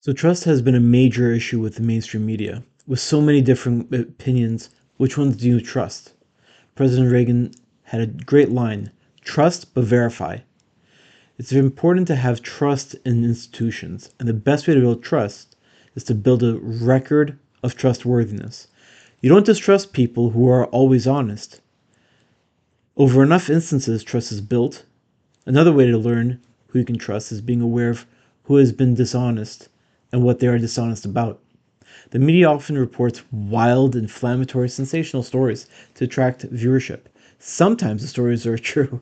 So trust has been a major issue with the mainstream media. With so many different opinions, which ones do you trust? President Reagan had a great line, trust but verify. It's important to have trust in institutions, and the best way to build trust is to build a record of trustworthiness. You don't distrust people who are always honest. Over enough instances, trust is built. Another way to learn who you can trust is being aware of who has been dishonest and what they are dishonest about. The media often reports wild, inflammatory, sensational stories to attract viewership. Sometimes the stories are true.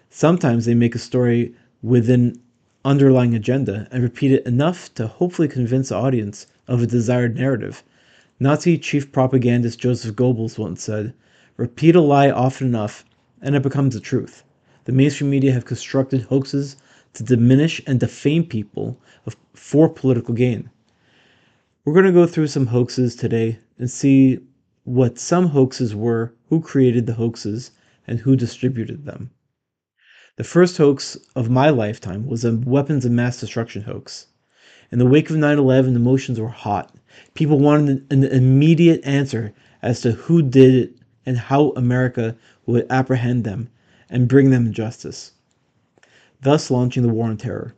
Sometimes they make a story with an underlying agenda and repeat it enough to hopefully convince the audience of a desired narrative. Nazi chief propagandist Joseph Goebbels once said, repeat a lie often enough and it becomes the truth. The mainstream media have constructed hoaxes to diminish and defame people for political gain. We're going to go through some hoaxes today and see what some hoaxes were, who created the hoaxes, and who distributed them. The first hoax of my lifetime was a weapons of mass destruction hoax. In the wake of 9/11, emotions were hot. People wanted an immediate answer as to who did it and how America would apprehend them and bring them justice, thus launching the War on Terror.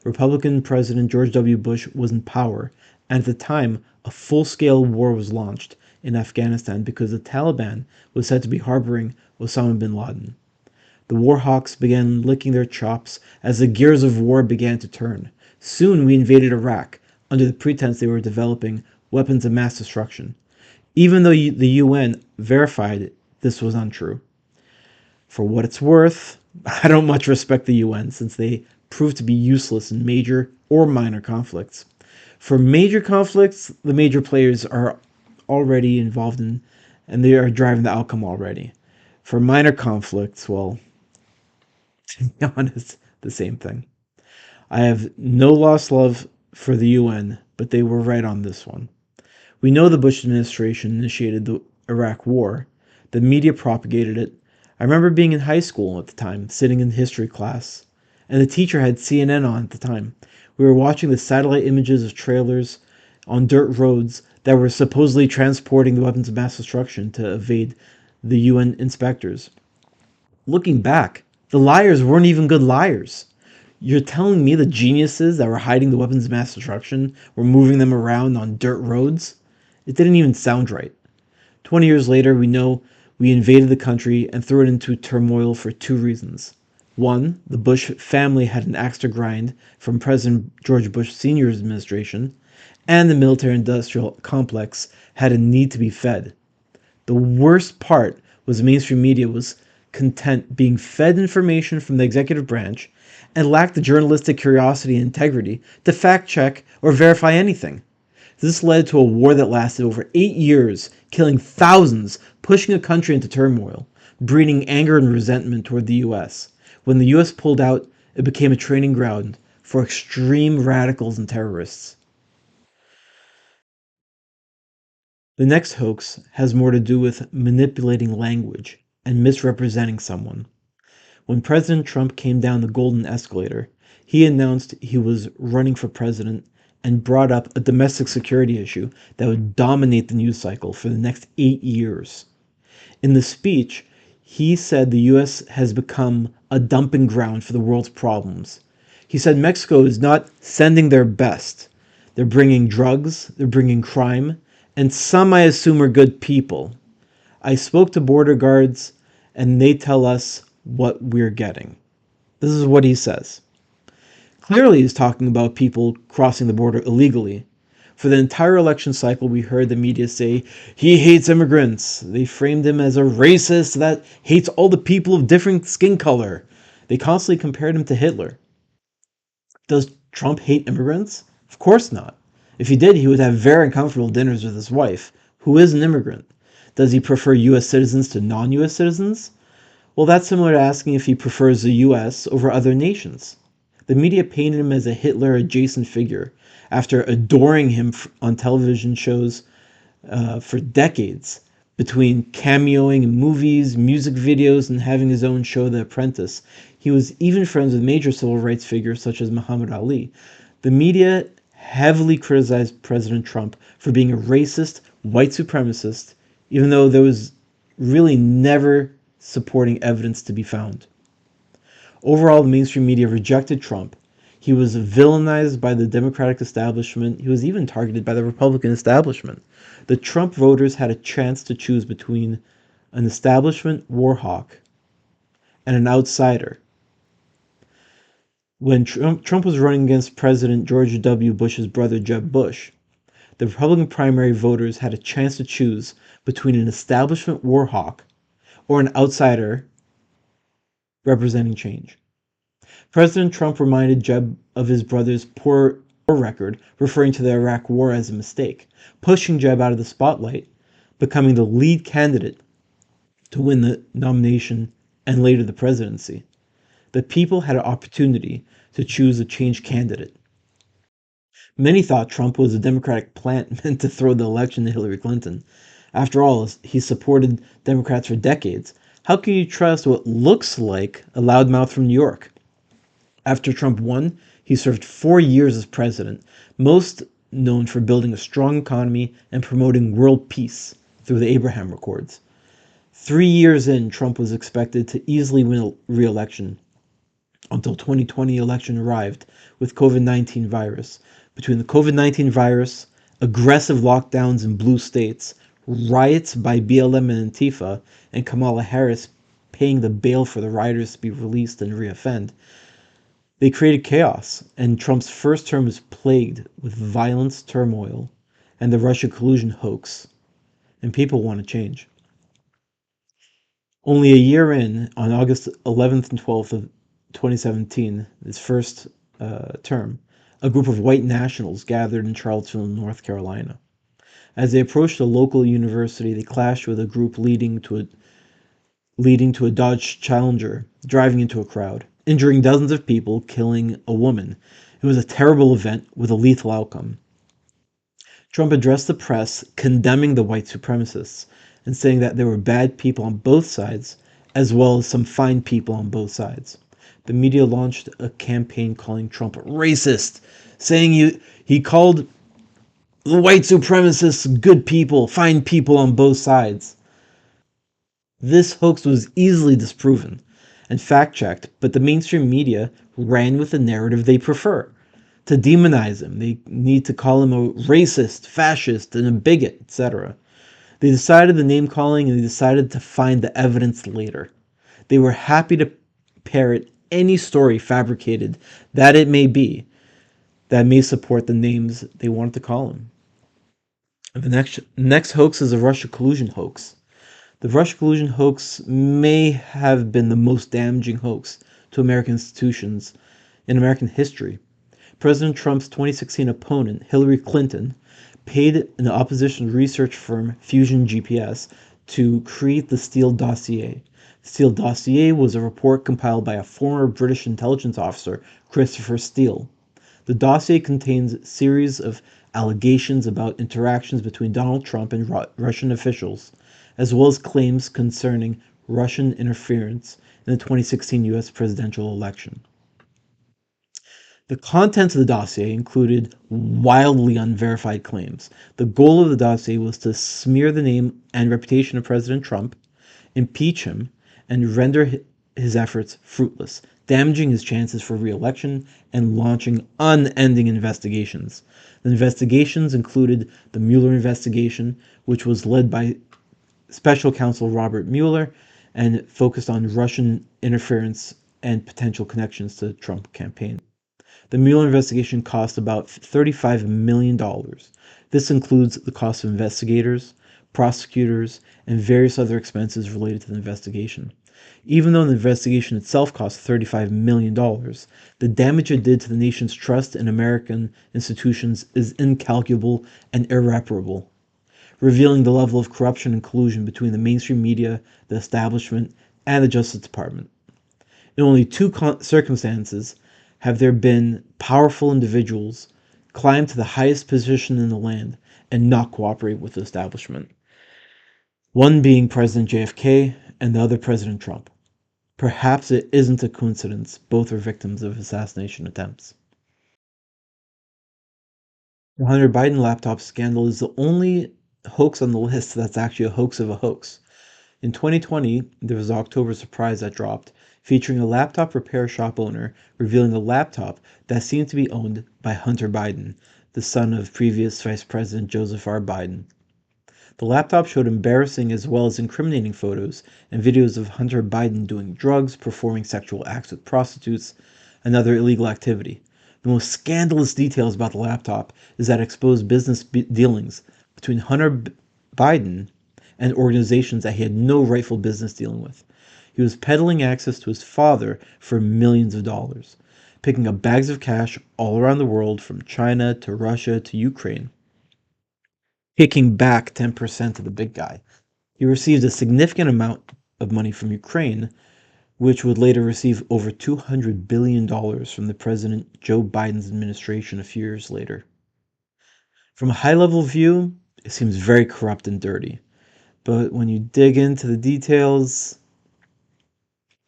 Republican President George W. Bush was in power, and at the time, a full-scale war was launched in Afghanistan because the Taliban was said to be harboring Osama bin Laden. The war hawks began licking their chops as the gears of war began to turn. Soon we invaded Iraq under the pretense they were developing weapons of mass destruction, even though the UN verified this was untrue. For what it's worth, I don't much respect the UN since they prove to be useless in major or minor conflicts. For major conflicts, the major players are already involved in and they are driving the outcome already. For minor conflicts, well, to be honest, the same thing. I have no lost love for the UN, but they were right on this one. We know the Bush administration initiated the Iraq War. The media propagated it. I remember being in high school at the time, sitting in history class, and the teacher had CNN on at the time. We were watching the satellite images of trailers on dirt roads that were supposedly transporting the weapons of mass destruction to evade the UN inspectors. Looking back, the liars weren't even good liars. You're telling me the geniuses that were hiding the weapons of mass destruction were moving them around on dirt roads? It didn't even sound right. 20 years later, we know we invaded the country and threw it into turmoil for two reasons. One, the Bush family had an axe to grind from President George Bush Sr.'s administration, and the military-industrial complex had a need to be fed. The worst part was mainstream media was content being fed information from the executive branch and lacked the journalistic curiosity and integrity to fact-check or verify anything. This led to a war that lasted over 8 years, killing thousands, pushing a country into turmoil, breeding anger and resentment toward the US. When the US pulled out, it became a training ground for extreme radicals and terrorists. The next hoax has more to do with manipulating language and misrepresenting someone. When President Trump came down the golden escalator, he announced he was running for president and brought up a domestic security issue that would dominate the news cycle for the next 8 years. In the speech, he said the US has become a dumping ground for the world's problems. He said Mexico is not sending their best. They're bringing drugs, they're bringing crime, and some I assume are good people. I spoke to border guards and they tell us what we're getting. This is what he says. Clearly he's talking about people crossing the border illegally. For the entire election cycle, we heard the media say, he hates immigrants. They framed him as a racist that hates all the people of different skin color. They constantly compared him to Hitler. Does Trump hate immigrants? Of course not. If he did, he would have very uncomfortable dinners with his wife, who is an immigrant. Does he prefer U.S. citizens to non-U.S. citizens? Well, that's similar to asking if he prefers the U.S. over other nations. The media painted him as a Hitler-adjacent figure after adoring him on television shows for decades, between cameoing in movies, music videos, and having his own show, The Apprentice. He was even friends with major civil rights figures such as Muhammad Ali. The media heavily criticized President Trump for being a racist, white supremacist, even though there was really never supporting evidence to be found. Overall, the mainstream media rejected Trump. He was villainized by the Democratic establishment. He was even targeted by the Republican establishment. The Trump voters had a chance to choose between an establishment war hawk and an outsider. When Trump was running against President George W. Bush's brother, Jeb Bush, the Republican primary voters had a chance to choose between an establishment war hawk or an outsider representing change. President Trump reminded Jeb of his brother's poor record, referring to the Iraq War as a mistake, pushing Jeb out of the spotlight, becoming the lead candidate to win the nomination and later the presidency. The people had an opportunity to choose a change candidate. Many thought Trump was a Democratic plant meant to throw the election to Hillary Clinton. After all, he supported Democrats for decades. How can you trust what looks like a loudmouth from New York? After Trump won, he served 4 years as president, most known for building a strong economy and promoting world peace through the Abraham Accords. 3 years in, Trump was expected to easily win re-election until 2020 election arrived with COVID-19 virus. Between the COVID-19 virus, aggressive lockdowns in blue states, riots by BLM and Antifa, and Kamala Harris paying the bail for the rioters to be released and reoffend, they created chaos, and Trump's first term was plagued with violence, turmoil, and the Russia collusion hoax, and people want to change. Only a year in, on August 11th and 12th of 2017, his first term, a group of white nationals gathered in Charlottesville, North Carolina. As they approached a local university, they clashed with a group leading to a Dodge Challenger driving into a crowd, injuring dozens of people, killing a woman. It was a terrible event with a lethal outcome. Trump addressed the press condemning the white supremacists and saying that there were bad people on both sides as well as some fine people on both sides. The media launched a campaign calling Trump racist, saying he called the white supremacists good people, fine people on both sides. This hoax was easily disproven and fact-checked, but the mainstream media ran with the narrative they prefer. To demonize him, they need to call him a racist, fascist, and a bigot, etc. They decided the name-calling and they decided to find the evidence later. They were happy to parrot any story fabricated that it may be that may support the names they wanted to call him. The next hoax is a Russia collusion hoax. The Russia collusion hoax may have been the most damaging hoax to American institutions in American history. President Trump's 2016 opponent, Hillary Clinton, paid an opposition research firm, Fusion GPS, to create the Steele dossier. The Steele dossier was a report compiled by a former British intelligence officer, Christopher Steele. The dossier contains a series of allegations about interactions between Donald Trump and Russian officials, as well as claims concerning Russian interference in the 2016 U.S. presidential election. The contents of the dossier included wildly unverified claims. The goal of the dossier was to smear the name and reputation of President Trump, impeach him, and render his efforts fruitless, damaging his chances for re-election and launching unending investigations. The investigations included the Mueller investigation, which was led by Special Counsel Robert Mueller and focused on Russian interference and potential connections to the Trump campaign. The Mueller investigation cost about $35 million. This includes the cost of investigators, prosecutors, and various other expenses related to the investigation. Even though the investigation itself cost $35 million, the damage it did to the nation's trust in American institutions is incalculable and irreparable, revealing the level of corruption and collusion between the mainstream media, the establishment, and the Justice Department. In only two circumstances have there been powerful individuals climb to the highest position in the land and not cooperate with the establishment. One being President JFK and the other President Trump. Perhaps it isn't a coincidence both are victims of assassination attempts. The Hunter Biden laptop scandal is the only hoax on the list that's actually a hoax of a hoax. In 2020, there was an October surprise that dropped, featuring a laptop repair shop owner revealing a laptop that seemed to be owned by Hunter Biden, the son of previous Vice President Joseph R. Biden. The laptop showed embarrassing as well as incriminating photos and videos of Hunter Biden doing drugs, performing sexual acts with prostitutes, and other illegal activity. The most scandalous details about the laptop is that it exposed business dealings between Biden and organizations that he had no rightful business dealing with. He was peddling access to his father for millions of dollars, picking up bags of cash all around the world from China to Russia to Ukraine, kicking back 10% to the big guy. He received a significant amount of money from Ukraine, which would later receive over $200 billion from the President Joe Biden's administration a few years later. From a high level view, it seems very corrupt and dirty. But when you dig into the details,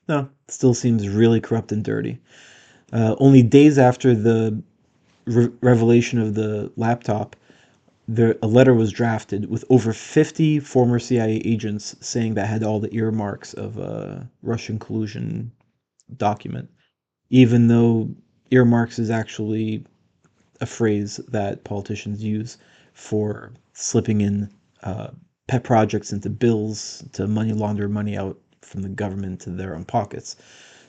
no, it still seems really corrupt and dirty. Only days after the revelation of the laptop, a letter was drafted with over 50 former CIA agents saying that had all the earmarks of a Russian collusion document, even though earmarks is actually a phrase that politicians use for slipping in pet projects into bills to money launder money out from the government to their own pockets.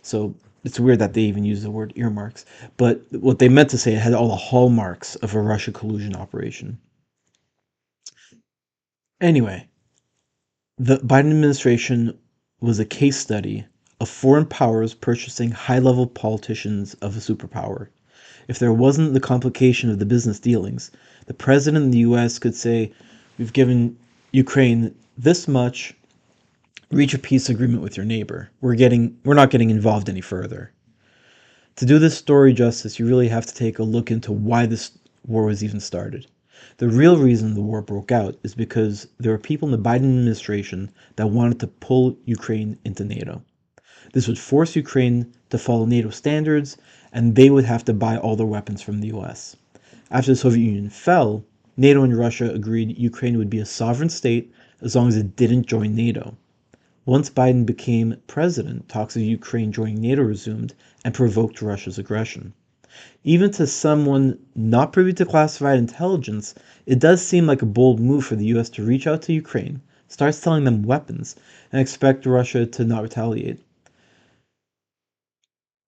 So it's weird that they even use the word earmarks. But what they meant to say, it had all the hallmarks of a Russia collusion operation. Anyway, the Biden administration was a case study of foreign powers purchasing high level politicians of a superpower. If there wasn't the complication of the business dealings, the president in the US could say, we've given Ukraine this much, reach a peace agreement with your neighbor. We're not getting involved any further. To do this story justice, you really have to take a look into why this war was even started. The real reason the war broke out is because there were people in the Biden administration that wanted to pull Ukraine into NATO. This would force Ukraine to follow NATO standards, and they would have to buy all their weapons from the US. After the Soviet Union fell, NATO and Russia agreed Ukraine would be a sovereign state as long as it didn't join NATO. Once Biden became president, talks of Ukraine joining NATO resumed and provoked Russia's aggression. Even to someone not privy to classified intelligence, it does seem like a bold move for the US to reach out to Ukraine, start selling them weapons, and expect Russia to not retaliate.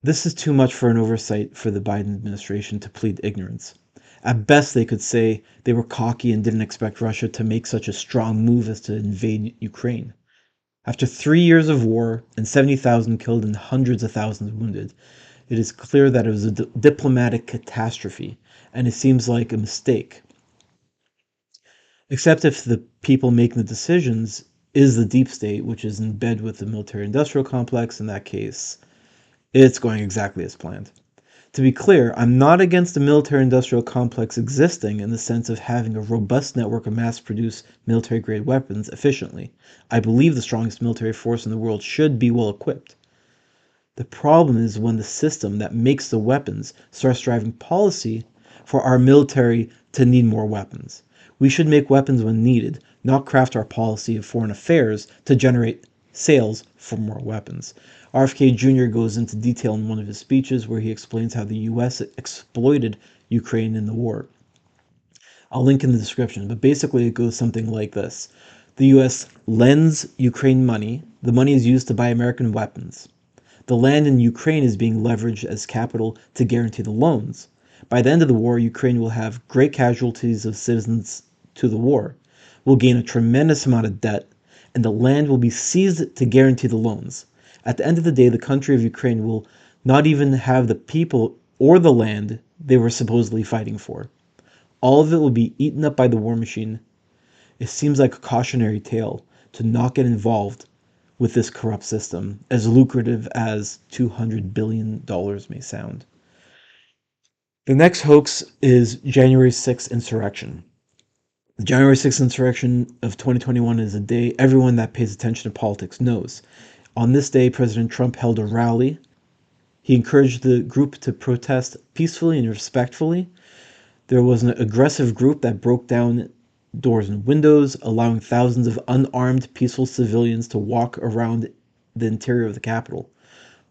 This is too much for an oversight for the Biden administration to plead ignorance. At best, they could say they were cocky and didn't expect Russia to make such a strong move as to invade Ukraine. After 3 years of war and 70,000 killed and hundreds of thousands wounded, it is clear that it was a diplomatic catastrophe, and it seems like a mistake. Except if the people making the decisions is the deep state, which is in bed with the military-industrial complex. In that case, it's going exactly as planned. To be clear, I'm not against the military-industrial complex existing in the sense of having a robust network of mass-produced military-grade weapons efficiently. I believe the strongest military force in the world should be well equipped. The problem is when the system that makes the weapons starts driving policy for our military to need more weapons. We should make weapons when needed, not craft our policy of foreign affairs to generate sales for more weapons. RFK Jr. goes into detail in one of his speeches where he explains how the US exploited Ukraine in the war. I'll link in the description, but basically it goes something like this. The US lends Ukraine money. The money is used to buy American weapons. The land in Ukraine is being leveraged as capital to guarantee the loans. By the end of the war, Ukraine will have great casualties of citizens to the war, will gain a tremendous amount of debt, and the land will be seized to guarantee the loans. At the end of the day, the country of Ukraine will not even have the people or the land they were supposedly fighting for. All of it will be eaten up by the war machine. It seems like a cautionary tale to not get involved with this corrupt system, as lucrative as $200 billion may sound. The next hoax is January 6th insurrection. The January 6th insurrection of 2021 is a day everyone that pays attention to politics knows. On this day, President Trump held a rally. He encouraged the group to protest peacefully and respectfully. There was an aggressive group that broke down doors and windows, allowing thousands of unarmed, peaceful civilians to walk around the interior of the Capitol.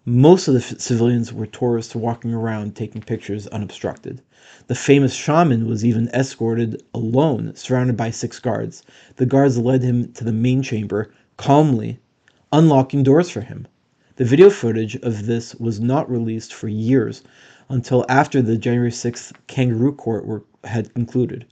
Most of the civilians were tourists walking around taking pictures unobstructed. The famous shaman was even escorted alone, surrounded by 6 guards. The guards led him to the main chamber, calmly unlocking doors for him. The video footage of this was not released for years until after the January 6th kangaroo court had concluded.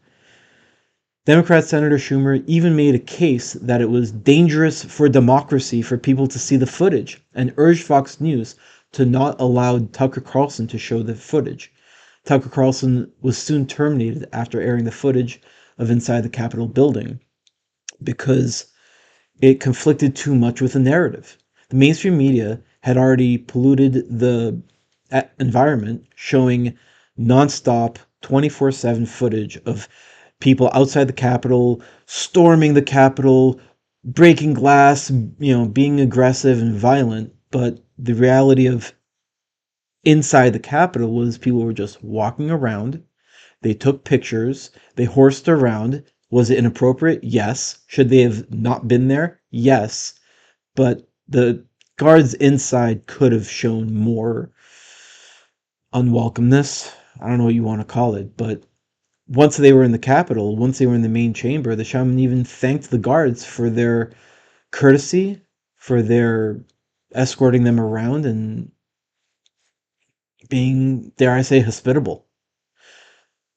Democrat Senator Schumer even made a case that it was dangerous for democracy for people to see the footage and urged Fox News to not allow Tucker Carlson to show the footage. Tucker Carlson was soon terminated after airing the footage of inside the Capitol building because it conflicted too much with the narrative. The mainstream media had already polluted the environment, showing nonstop 24/7 footage of people outside the Capitol, storming the Capitol, breaking glass, being aggressive and violent. But the reality of inside the Capitol was people were just walking around. They took pictures. They horsed around. Was it inappropriate? Yes. Should they have not been there? Yes. But the guards inside could have shown more unwelcomeness. I don't know what you want to call it, but once they were in the Capitol, once they were in the main chamber, the shaman even thanked the guards for their courtesy, for their escorting them around and being, dare I say, hospitable.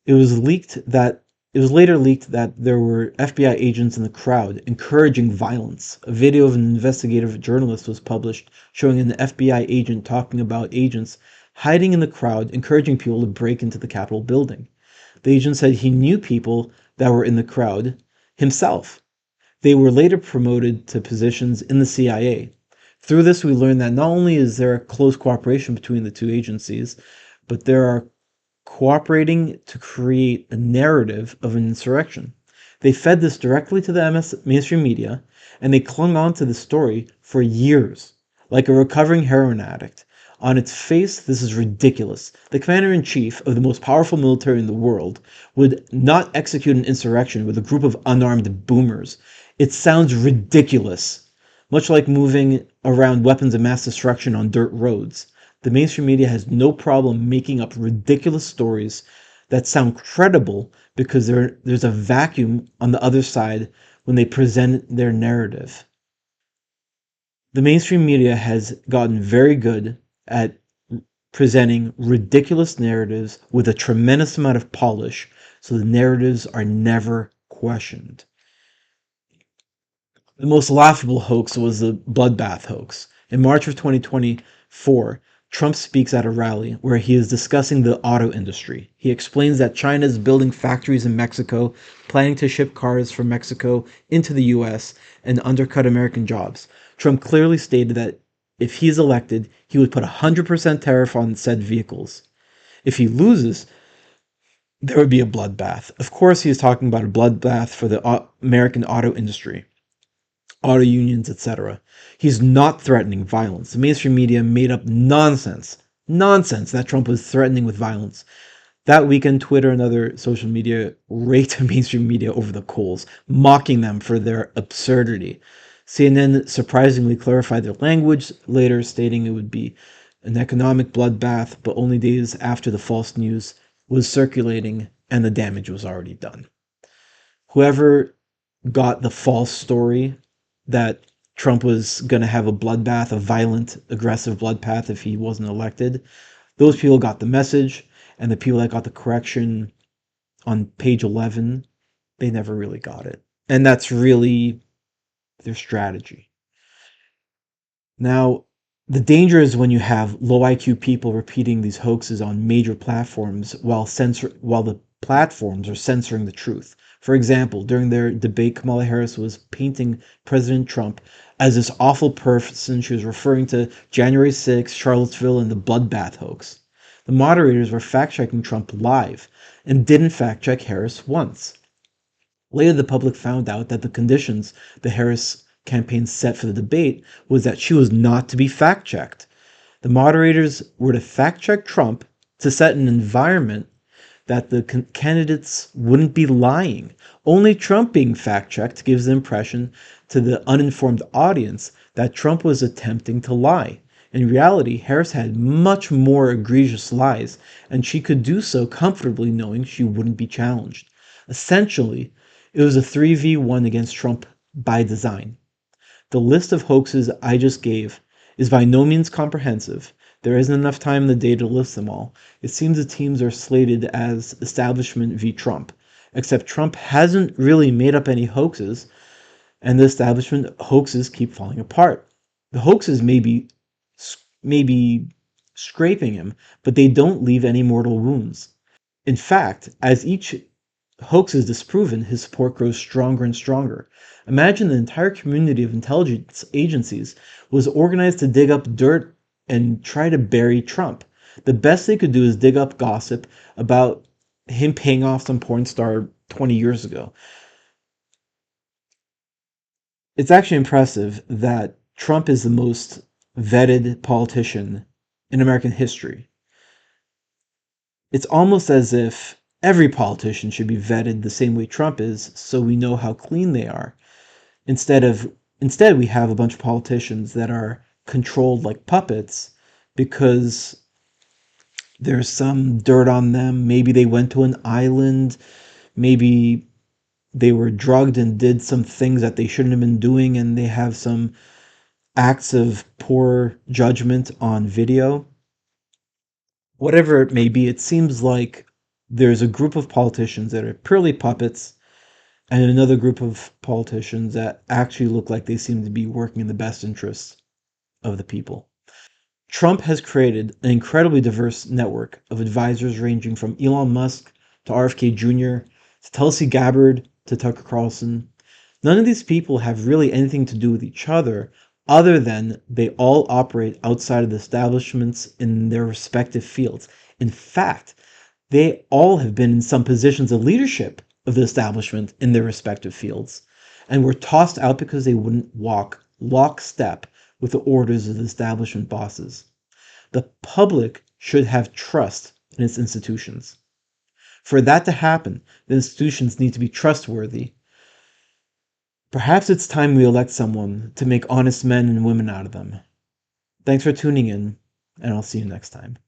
It was later leaked that there were FBI agents in the crowd encouraging violence. A video of an investigative journalist was published showing an FBI agent talking about agents hiding in the crowd, encouraging people to break into the Capitol building. The agent said he knew people that were in the crowd himself. They were later promoted to positions in the CIA. Through this, we learned that not only is there a close cooperation between the two agencies, but there are cooperating to create a narrative of an insurrection. They fed this directly to the mainstream media, and they clung on to the story for years, like a recovering heroin addict. On its face, this is ridiculous. The commander-in-chief of the most powerful military in the world would not execute an insurrection with a group of unarmed boomers. It sounds ridiculous, much like moving around weapons of mass destruction on dirt roads. The mainstream media has no problem making up ridiculous stories that sound credible because there's a vacuum on the other side when they present their narrative. The mainstream media has gotten very good at presenting ridiculous narratives with a tremendous amount of polish, so the narratives are never questioned. The most laughable hoax was the bloodbath hoax. In March of 2024, Trump speaks at a rally where he is discussing the auto industry. He explains that China is building factories in Mexico, planning to ship cars from Mexico into the US and undercut American jobs. Trump clearly stated that if he is elected, he would put 100% tariff on said vehicles. If he loses, there would be a bloodbath. Of course, he is talking about a bloodbath for the American auto industry, auto unions, etc. He's not threatening violence. The mainstream media made up nonsense that Trump was threatening with violence. That weekend, Twitter and other social media raked mainstream media over the coals, mocking them for their absurdity. CNN surprisingly clarified their language, later stating it would be an economic bloodbath, but only days after the false news was circulating and the damage was already done. Whoever got the false story that Trump was going to have a bloodbath, a violent, aggressive bloodbath if he wasn't elected, those people got the message, and the people that got the correction on page 11, they never really got it. And that's really their strategy. Now, the danger is when you have low IQ people repeating these hoaxes on major platforms while the platforms are censoring the truth. For example, during their debate, Kamala Harris was painting President Trump as this awful person. She was referring to January 6th, Charlottesville, and the bloodbath hoax. The moderators were fact-checking Trump live and didn't fact-check Harris once. Later, the public found out that the conditions the Harris campaign set for the debate was that she was not to be fact-checked. The moderators were to fact-check Trump to set an environment that the candidates wouldn't be lying. Only Trump being fact checked gives the impression to the uninformed audience that Trump was attempting to lie. In reality, Harris had much more egregious lies, and she could do so comfortably knowing she wouldn't be challenged. Essentially, it was a 3v1 against Trump by design. The list of hoaxes I just gave is by no means comprehensive. There isn't enough time in the day to list them all. It seems the teams are slated as establishment v. Trump, except Trump hasn't really made up any hoaxes, and the establishment hoaxes keep falling apart. The hoaxes may be scraping him, but they don't leave any mortal wounds. In fact, as each hoax is disproven, his support grows stronger and stronger. Imagine the entire community of intelligence agencies was organized to dig up dirt and try to bury Trump. The best they could do is dig up gossip about him paying off some porn star 20 years ago. It's actually impressive that Trump is the most vetted politician in American history. It's almost as if every politician should be vetted the same way Trump is, so we know how clean they are. Instead we have a bunch of politicians that are controlled like puppets because there's some dirt on them. Maybe they went to an island, maybe they were drugged and did some things that they shouldn't have been doing, and they have some acts of poor judgment on video. Whatever it may be, it seems like there's a group of politicians that are purely puppets and another group of politicians that actually look like they seem to be working in the best interests of the people. Trump has created an incredibly diverse network of advisors ranging from Elon Musk to RFK Jr. to Tulsi Gabbard to Tucker Carlson. None of these people have really anything to do with each other than they all operate outside of the establishments in their respective fields. In fact, they all have been in some positions of leadership of the establishment in their respective fields and were tossed out because they wouldn't walk lockstep with the orders of the establishment bosses. The public should have trust in its institutions. For that to happen, the institutions need to be trustworthy. Perhaps it's time we elect someone to make honest men and women out of them. Thanks for tuning in, and I'll see you next time.